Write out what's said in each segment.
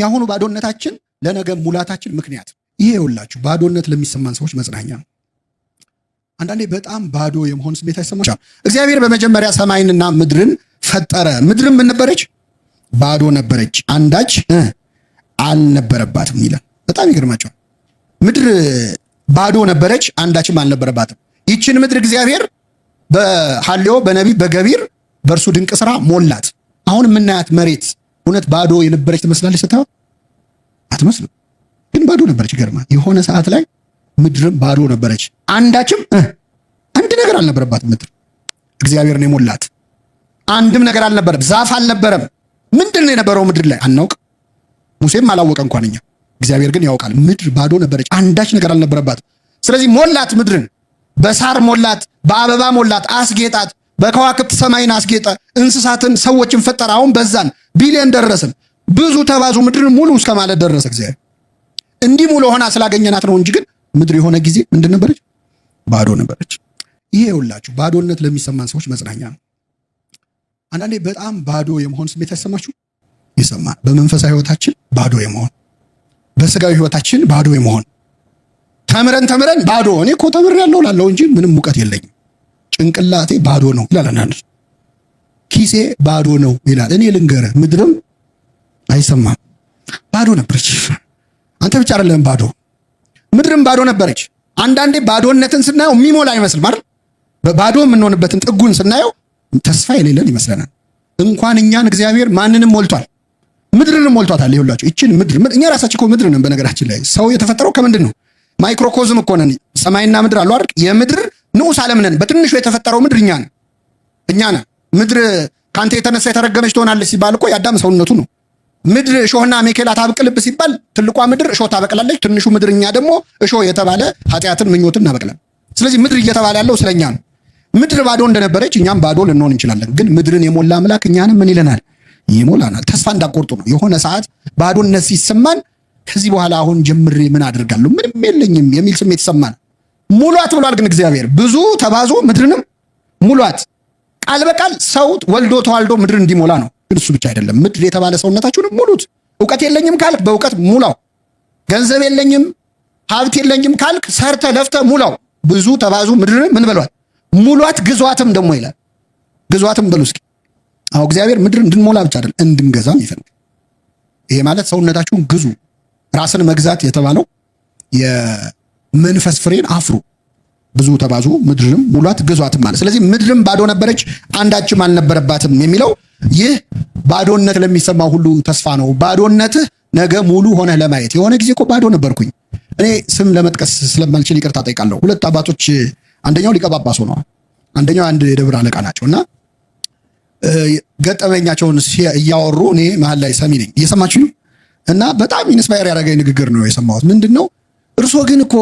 ያሁኑ ባዶነታችን ለነገ ሙላታችን ምክንያት ይሄ ይውላችሁ ባዶነት ለሚሰማን ሰዎች መጽናኛ ነው። አንዳንዴ በጣም ባዶ የመሆን ስሜት አይሰማችም? እግዚአብሔር በመጀመሪያ ሰማይንና ምድርን ፈጠረ። ምድርም ምን ነበረች? ባዶ ነበረች፣ አንዳች አልነበረባትም ይላል። በጣም ይገርማቸዋል። ምድር ባዶ ነበረች፣ አንዳችም አልነበረባትም። ይችን ምድር እግዚአብሔር በሐልዮ በነቢብ በገቢር በእርሱ ድንቅ ስራ ሞላት። አሁን የምናያት መሬት እውነት ባዶ የነበረች ትመስላለች? ስታዩት አትመስልም፣ ግን ባዶ ነበረች። ይገርማል። የሆነ ሰዓት ላይ ምድርም ባዶ ነበረች፣ አንዳችም አንድ ነገር አልነበረባትም። ምድር እግዚአብሔር ነው የሞላት። አንድም ነገር አልነበረም፣ ዛፍ አልነበረም። ምንድን ነው የነበረው ምድር ላይ አናውቅ፣ ሙሴም አላወቀ እንኳን እኛ። እግዚአብሔር ግን ያውቃል። ምድር ባዶ ነበረች፣ አንዳች ነገር አልነበረባትም። ስለዚህ ሞላት፣ ምድርን በሳር ሞላት፣ በአበባ ሞላት፣ አስጌጣት፣ በከዋክብት ሰማይን አስጌጠ፣ እንስሳትን ሰዎችን ፈጠረ። አሁን በዛን ቢሊየን ደረስን፣ ብዙ ተባዙ፣ ምድርን ሙሉ እስከ ማለት ደረሰ እግዚአብሔር። እንዲህ ሙሉ ሆና ስላገኘናት ነው እንጂ ግን ምድር የሆነ ጊዜ ምንድን ነበረች? ባዶ ነበረች። ይሄ ይውላችሁ ባዶነት ለሚሰማን ሰዎች መጽናኛ ነው። አንዳንዴ በጣም ባዶ የመሆን ስሜት አይሰማችሁ? ይሰማል። በመንፈሳዊ ህይወታችን ባዶ የመሆን፣ በስጋዊ ህይወታችን ባዶ የመሆን፣ ተምረን ባዶ። እኔ እኮ ተምሬያለሁ እላለሁ እንጂ ምንም ሙቀት የለኝም፣ ጭንቅላቴ ባዶ ነው ይላል አንዳንዱ፣ ኪሴ ባዶ ነው ይላል። እኔ ልንገርህ ምድርም አይሰማም፣ ባዶ ነበረች። አንተ ብቻ አይደለም ባዶ፣ ምድርም ባዶ ነበረች። አንዳንዴ ባዶነትን ስናየው የሚሞላ አይመስልም አይደል? በባዶ የምንሆንበትን ጥጉን ስናየው ተስፋ የሌለን ይመስለናል። እንኳን እኛን እግዚአብሔር ማንንም ሞልቷል፣ ምድርንም ሞልቷታል። ይኸውላችሁ ይችን ምድር እኛ ራሳችን እኮ ምድር ነን። በነገራችን ላይ ሰው የተፈጠረው ከምንድን ነው? ማይክሮኮዝም እኮ ነን። ሰማይና ምድር አሉ አይደል? የምድር ንዑስ ዓለም ነን። በትንሹ የተፈጠረው ምድር እኛ ነን። ምድር ካንተ የተነሳ የተረገመች ትሆናለች ሲባል እኮ የአዳም ሰውነቱ ነው። ምድር እሾህና አሜኬላ ታብቅልብ ሲባል ትልቋ ምድር እሾህ ታበቅላለች፣ ትንሹ ምድር እኛ ደግሞ እሾህ የተባለ ኃጢአትን ምኞትን እናበቅላለን። ስለዚህ ምድር እየተባለ ያለው ስለኛ ነው። ምድር ባዶ እንደነበረች እኛም ባዶ ልንሆን እንችላለን። ግን ምድርን የሞላ አምላክ እኛንም ምን ይለናል? ይሞላናል። ተስፋ እንዳቆርጡ ነው። የሆነ ሰዓት ባዶነት ሲሰማን ከዚህ በኋላ አሁን ጀምሬ ምን አደርጋለሁ ምንም የለኝም የሚል ስሜት ይሰማል። ሙሏት ብሏል ግን እግዚአብሔር። ብዙ ተባዙ ምድርንም ሙሏት። ቃል በቃል ሰው ወልዶ ተዋልዶ ምድር እንዲሞላ ነው። ግን እሱ ብቻ አይደለም። ምድር የተባለ ሰውነታችሁንም ሙሉት። እውቀት የለኝም ካልክ በእውቀት ሙላው። ገንዘብ የለኝም ሀብት የለኝም ካልክ ሰርተ ለፍተ ሙላው። ብዙ ተባዙ ምድርን ምን በሏት? ሙሏት። ግዟትም ደግሞ ይላል። ግዟትም በሉ እስኪ። አዎ እግዚአብሔር ምድር እንድንሞላ ብቻ አይደለም እንድንገዛም ይፈልጋል። ይሄ ማለት ሰውነታችሁን ግዙ። ራስን መግዛት የተባለው የመንፈስ ፍሬን አፍሩ። ብዙ ተባዙ ምድርንም ሙሏት ግዟትም ማለት። ስለዚህ ምድርም ባዶ ነበረች አንዳችም አልነበረባትም የሚለው ይህ ባዶነት ለሚሰማው ሁሉ ተስፋ ነው። ባዶነትህ ነገ ሙሉ ሆነህ ለማየት። የሆነ ጊዜ እኮ ባዶ ነበርኩኝ እኔ። ስም ለመጥቀስ ስለማልችል ይቅርታ ጠይቃለሁ። ሁለት አባቶች፣ አንደኛው ሊቀ ጳጳስ ሆነዋል፣ አንደኛው አንድ የደብር አለቃ ናቸውና ገጠመኛቸውን እያወሩ እኔ መሀል ላይ ሰሚ ነኝ። እየሰማችሁ እና በጣም ኢንስፓየር ያደረገኝ ንግግር ነው የሰማሁት። ምንድነው? እርሶ ግን እኮ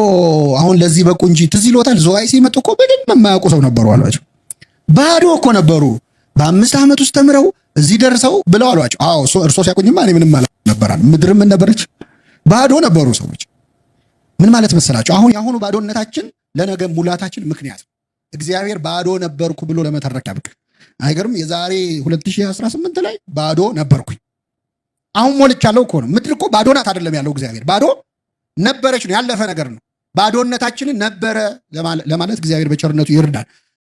አሁን ለዚህ በቁ እንጂ ትዝ ይሎታል ዝዋይ ሲመጡ እኮ ምንም የማያውቁ ሰው ነበሩ አሏቸው። ባዶ እኮ ነበሩ። በ5 ዓመት ውስጥ ተምረው እዚህ ደርሰው ብለው አሏቸው። አዎ እርሶ ሲያቆኝማ እኔ ምንም ማለት ነበራል። ምድርም ምን ነበረች? ባዶ ነበሩ ሰዎች። ምን ማለት መሰላቸው? አሁን የአሁኑ ባዶነታችን ለነገ ሙላታችን ምክንያት እግዚአብሔር ባዶ ነበርኩ ብሎ ለመተረክ ያብቅ። አይገርም? የዛሬ 2018 ላይ ባዶ ነበርኩኝ አሁን ሞልቻለሁ እኮ ነው። ምድር እኮ ባዶ ናት አይደለም ያለው እግዚአብሔር። ባዶ ነበረች ነው፣ ያለፈ ነገር ነው። ባዶነታችንን ነበረ ለማለት እግዚአብሔር በቸርነቱ ይርዳል።